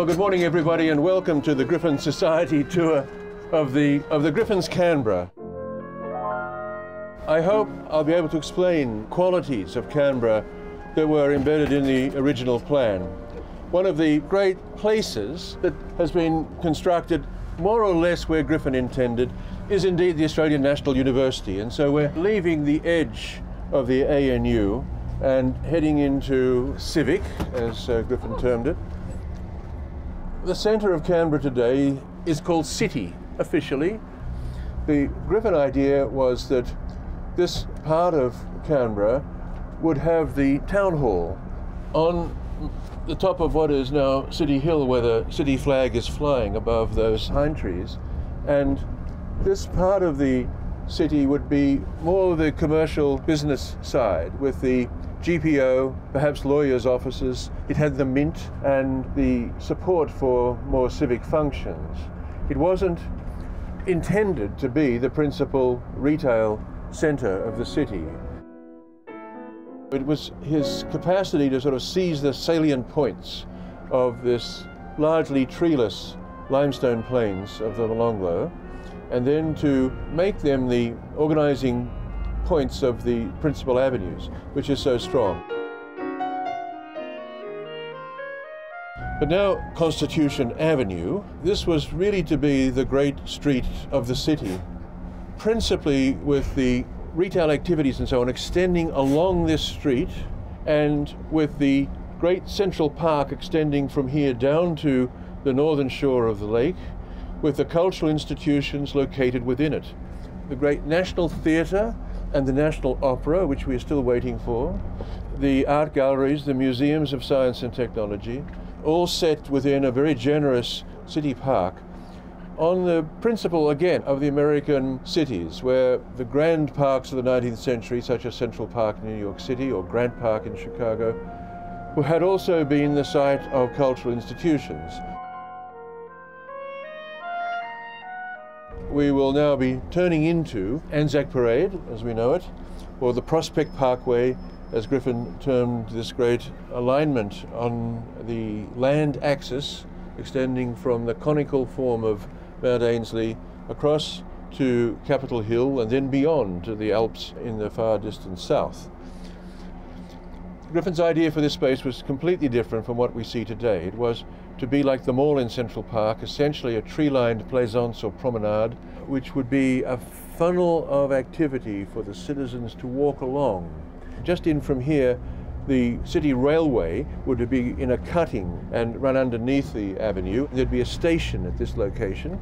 Well, good morning everybody and welcome to the Griffin Society tour of the Griffins Canberra. I hope I'll be able to explain qualities of Canberra that were embedded in the original plan. One of the great places that has been constructed more or less where Griffin intended is indeed the Australian National University, and so we're leaving the edge of the ANU and heading into Civic, as Griffin termed it. The centre of Canberra today is called City, officially. The Griffin idea was that this part of Canberra would have the town hall on the top of what is now City Hill, where the city flag is flying above those pine trees. And this part of the city would be more the commercial business side, with the GPO, perhaps lawyers' offices. It had the mint and the support for more civic functions. It wasn't intended to be the principal retail centre of the city. It was his capacity to sort of seize the salient points of this largely treeless limestone plains of the Molonglo, and then to make them the organising points of the principal avenues, which is so strong. But now Constitution Avenue, this was really to be the great street of the city, principally with the retail activities and so on extending along this street, and with the great central park extending from here down to the northern shore of the lake, with the cultural institutions located within it. The great National Theatre and the National Opera, which we are still waiting for, the art galleries, the museums of science and technology, all set within a very generous city park, on the principle, again, of the American cities, where the grand parks of the 19th century, such as Central Park in New York City or Grant Park in Chicago, had also been the site of cultural institutions. We will now be turning into Anzac Parade, as we know it, or the Prospect Parkway, as Griffin termed this great alignment on the land axis, extending from the conical form of Mount Ainslie across to Capitol Hill and then beyond to the Alps in the far distant south. Griffin's idea for this space was completely different from what we see today. It was to be like the mall in Central Park, essentially a tree-lined plaisance or promenade, which would be a funnel of activity for the citizens to walk along. Just in from here, the city railway would be in a cutting and run underneath the avenue. There'd be a station at this location,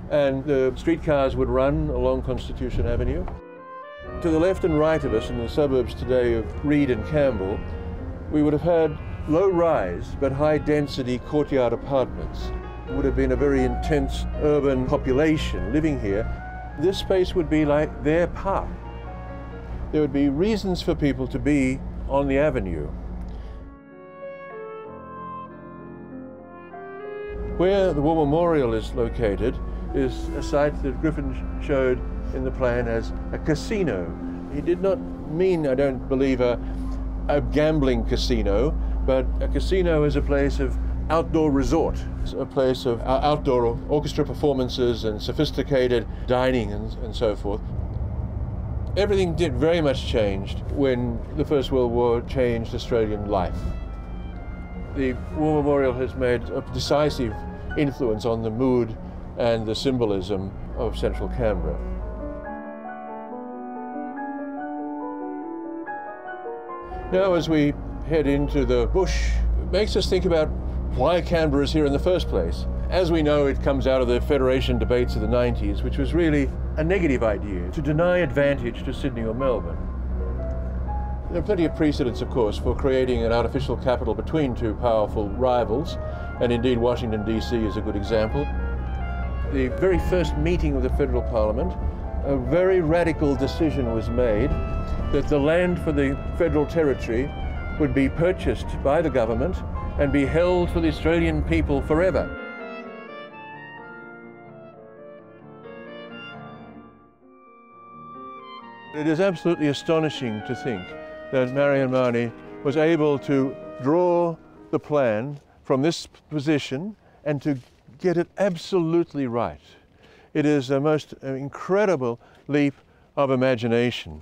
and the streetcars would run along Constitution Avenue. To the left and right of us in the suburbs today of Reid and Campbell, we would have had low-rise but high-density courtyard apartments. It would have been a very intense urban population living here. This space would be like their park. There would be reasons for people to be on the avenue. Where the War Memorial is located is a site that Griffin showed in the plan as a casino. He did not mean, I don't believe, a gambling casino, but a casino is a place of outdoor resort. It's a place of outdoor orchestra performances and sophisticated dining and so forth. Everything did very much changed when the First World War changed Australian life. The War Memorial has made a decisive influence on the mood and the symbolism of central Canberra. Now, as we head into the bush, it makes us think about why Canberra is here in the first place. As we know, it comes out of the Federation debates of the 90s, which was really a negative idea, to deny advantage to Sydney or Melbourne. There are plenty of precedents, of course, for creating an artificial capital between two powerful rivals, and indeed Washington, D.C. is a good example. The very first meeting of the Federal Parliament, a very radical decision was made that the land for the Federal Territory would be purchased by the government and be held for the Australian people forever. It is absolutely astonishing to think that Marion Mahoney was able to draw the plan from this position and to get it absolutely right. It is a most incredible leap of imagination.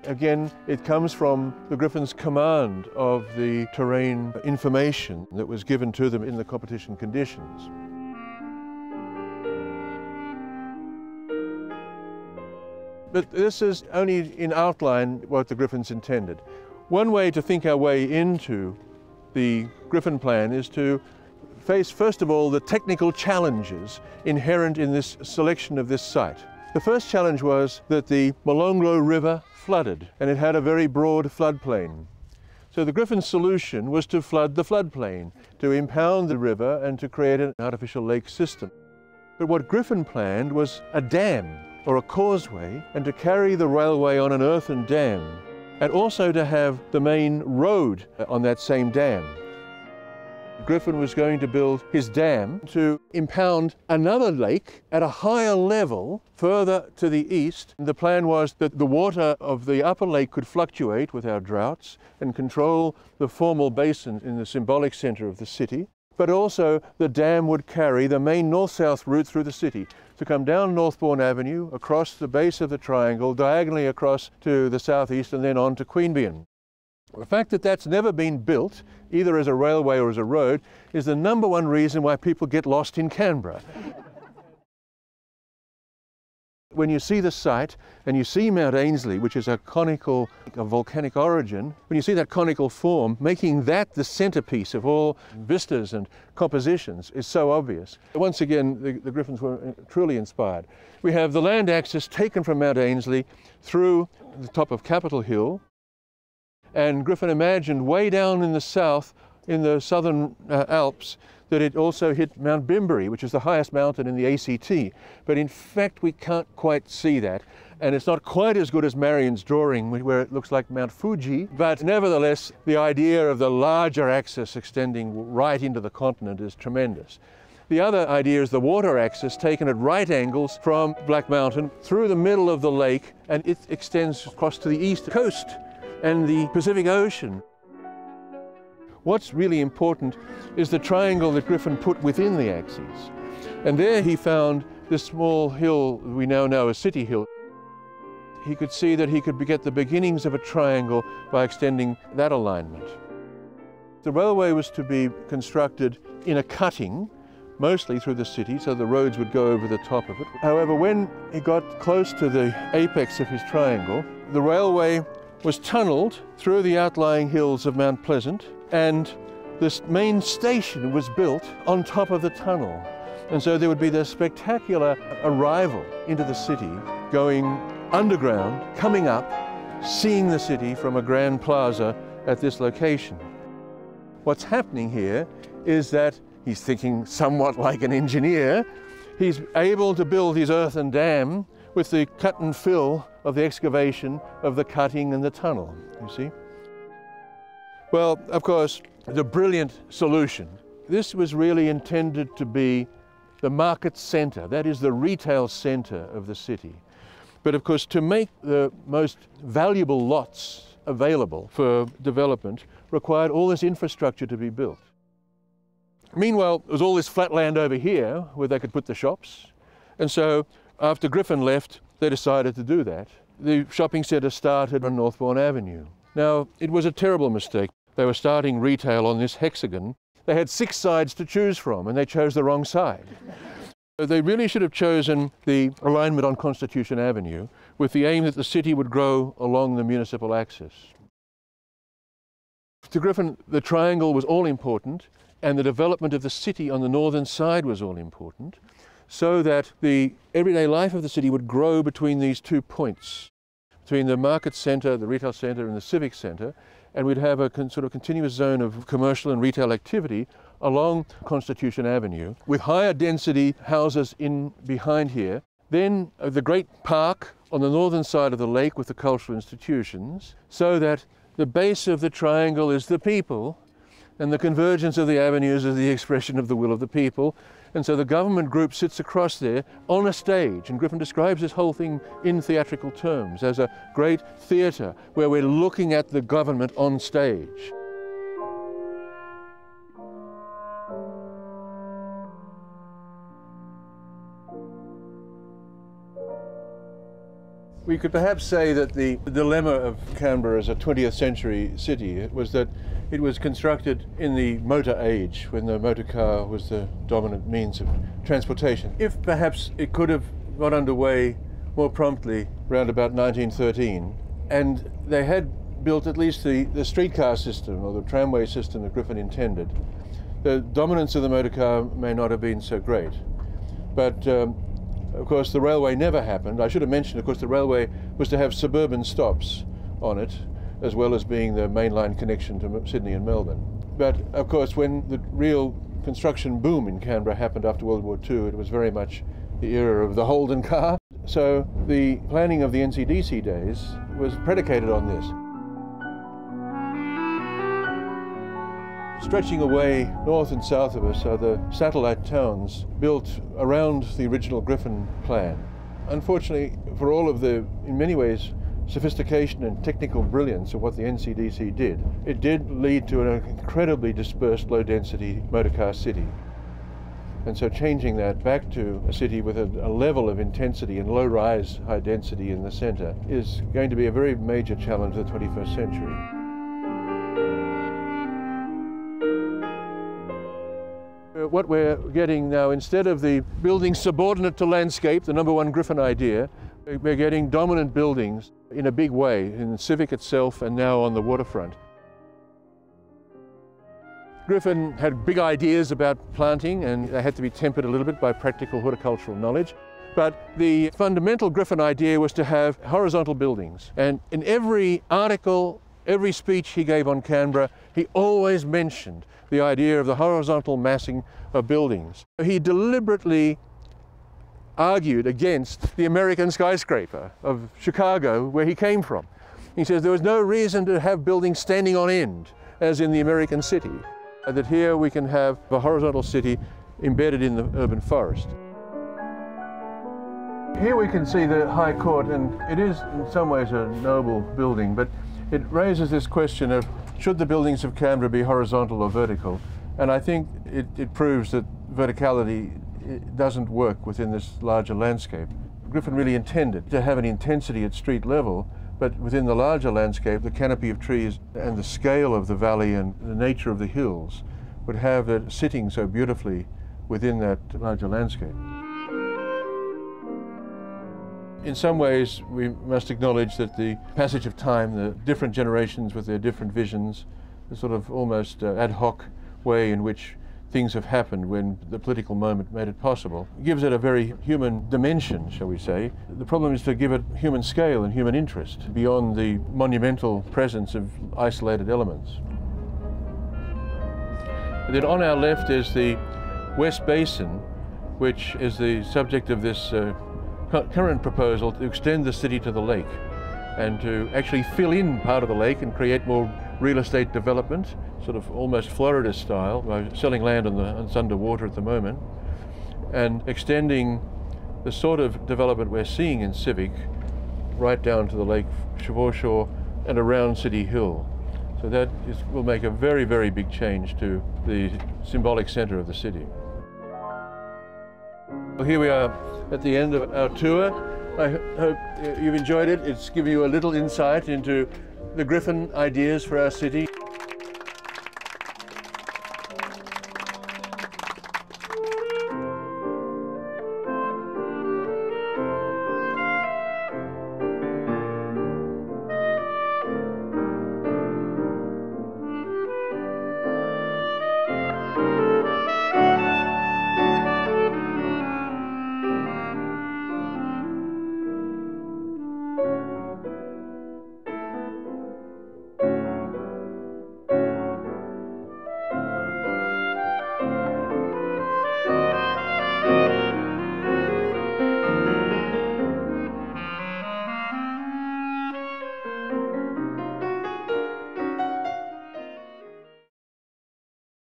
Again, it comes from the Griffins' command of the terrain information that was given to them in the competition conditions. But this is only in outline what the Griffins intended. One way to think our way into the Griffin plan is to face, first of all, the technical challenges inherent in this selection of this site. The first challenge was that the Molonglo River flooded, and it had a very broad floodplain. So the Griffin solution was to flood the floodplain, to impound the river and to create an artificial lake system. But what Griffin planned was a dam or a causeway, and to carry the railway on an earthen dam, and also to have the main road on that same dam. Griffin was going to build his dam to impound another lake at a higher level further to the east. The plan was that the water of the upper lake could fluctuate without droughts and control the formal basin in the symbolic centre of the city, but also the dam would carry the main north-south route through the city to come down Northbourne Avenue, across the base of the triangle, diagonally across to the southeast and then on to Queanbeyan. The fact that that's never been built, either as a railway or as a road, is the number one reason why people get lost in Canberra. When you see the site and you see Mount Ainslie, which is a volcanic origin, when you see that conical form, making that the centerpiece of all vistas and compositions is so obvious. Once again, the Griffins were truly inspired. We have the land access taken from Mount Ainslie through the top of Capitol Hill, and Griffin imagined way down in the south, in the southern Alps, that it also hit Mount Bimbury, which is the highest mountain in the ACT. But in fact, we can't quite see that. And it's not quite as good as Marion's drawing, where it looks like Mount Fuji. But nevertheless, the idea of the larger axis extending right into the continent is tremendous. The other idea is the water axis taken at right angles from Black Mountain through the middle of the lake, and it extends across to the east coast and the Pacific Ocean. What's really important is the triangle that Griffin put within the axes. And there he found this small hill we now know as City Hill. He could see that he could get the beginnings of a triangle by extending that alignment. The railway was to be constructed in a cutting, mostly through the city, so the roads would go over the top of it. However, when he got close to the apex of his triangle, the railway was tunnelled through the outlying hills of Mount Pleasant, and this main station was built on top of the tunnel. And so there would be this spectacular arrival into the city, going underground, coming up, seeing the city from a grand plaza at this location. What's happening here is that he's thinking somewhat like an engineer. He's able to build his earthen dam with the cut and fill of the excavation of the cutting and the tunnel, you see. Well, of course, the brilliant solution. This was really intended to be the market centre, that is the retail centre of the city. But of course, to make the most valuable lots available for development required all this infrastructure to be built. Meanwhile, there was all this flat land over here where they could put the shops. And so after Griffin left, they decided to do that. The shopping centre started on Northbourne Avenue. Now, it was a terrible mistake. They were starting retail on this hexagon. They had 6 sides to choose from, and they chose the wrong side. They really should have chosen the alignment on Constitution Avenue with the aim that the city would grow along the municipal axis. To Griffin, the triangle was all important, and the development of the city on the northern side was all important, so that the everyday life of the city would grow between these 2 points, between the market centre, the retail centre, and the civic centre, and we'd have a sort of continuous zone of commercial and retail activity along Constitution Avenue, with higher density houses in behind here. Then the great park on the northern side of the lake with the cultural institutions, so that the base of the triangle is the people, and the convergence of the avenues is the expression of the will of the people. And so the government group sits across there on a stage, and Griffin describes this whole thing in theatrical terms as a great theatre where we're looking at the government on stage. We could perhaps say that the dilemma of Canberra as a 20th century city was that it was constructed in the motor age, when the motor car was the dominant means of transportation. If perhaps it could have got underway more promptly around about 1913, and they had built at least the streetcar system or the tramway system that Griffin intended, the dominance of the motor car may not have been so great. But of course the railway never happened. I should have mentioned, of course, the railway was to have suburban stops on it, as well as being the mainline connection to Sydney and Melbourne. But of course, when the real construction boom in Canberra happened after World War II, it was very much the era of the Holden car. So the planning of the NCDC days was predicated on this. Stretching away north and south of us are the satellite towns built around the original Griffin plan. Unfortunately, for all of the, in many ways, sophistication and technical brilliance of what the NCDC did, it did lead to an incredibly dispersed, low-density motorcar city. And so changing that back to a city with a level of intensity and low-rise, high density in the centre is going to be a very major challenge of the 21st century. What we're getting now, instead of the buildings subordinate to landscape, the #1 Griffin idea, we're getting dominant buildings in a big way, in the civic itself and now on the waterfront. Griffin had big ideas about planting, and they had to be tempered a little bit by practical horticultural knowledge. But the fundamental Griffin idea was to have horizontal buildings. And in every article, every speech he gave on Canberra, he always mentioned the idea of the horizontal massing of buildings. He deliberately argued against the American skyscraper of Chicago, where he came from. He says there was no reason to have buildings standing on end, as in the American city, that here we can have a horizontal city embedded in the urban forest. Here we can see the High Court, and it is in some ways a noble building, but it raises this question of, should the buildings of Canberra be horizontal or vertical? And I think it proves that verticality doesn't work within this larger landscape. Griffin really intended to have an intensity at street level, but within the larger landscape, the canopy of trees and the scale of the valley and the nature of the hills would have it sitting so beautifully within that larger landscape. In some ways, we must acknowledge that the passage of time, the different generations with their different visions, the sort of almost ad hoc way in which things have happened when the political moment made it possible, gives it a very human dimension, shall we say. The problem is to give it human scale and human interest beyond the monumental presence of isolated elements. Then on our left is the West Basin, which is the subject of this current proposal to extend the city to the lake and to actually fill in part of the lake and create more real estate development, sort of almost Florida style, by selling land that's underwater at the moment, and extending the sort of development we're seeing in Civic right down to the lake foreshore and around City Hill. So that will make a very, very big change to the symbolic centre of the city. Well, here we are at the end of our tour. I hope you've enjoyed it. It's given you a little insight into the Griffin ideas for our city.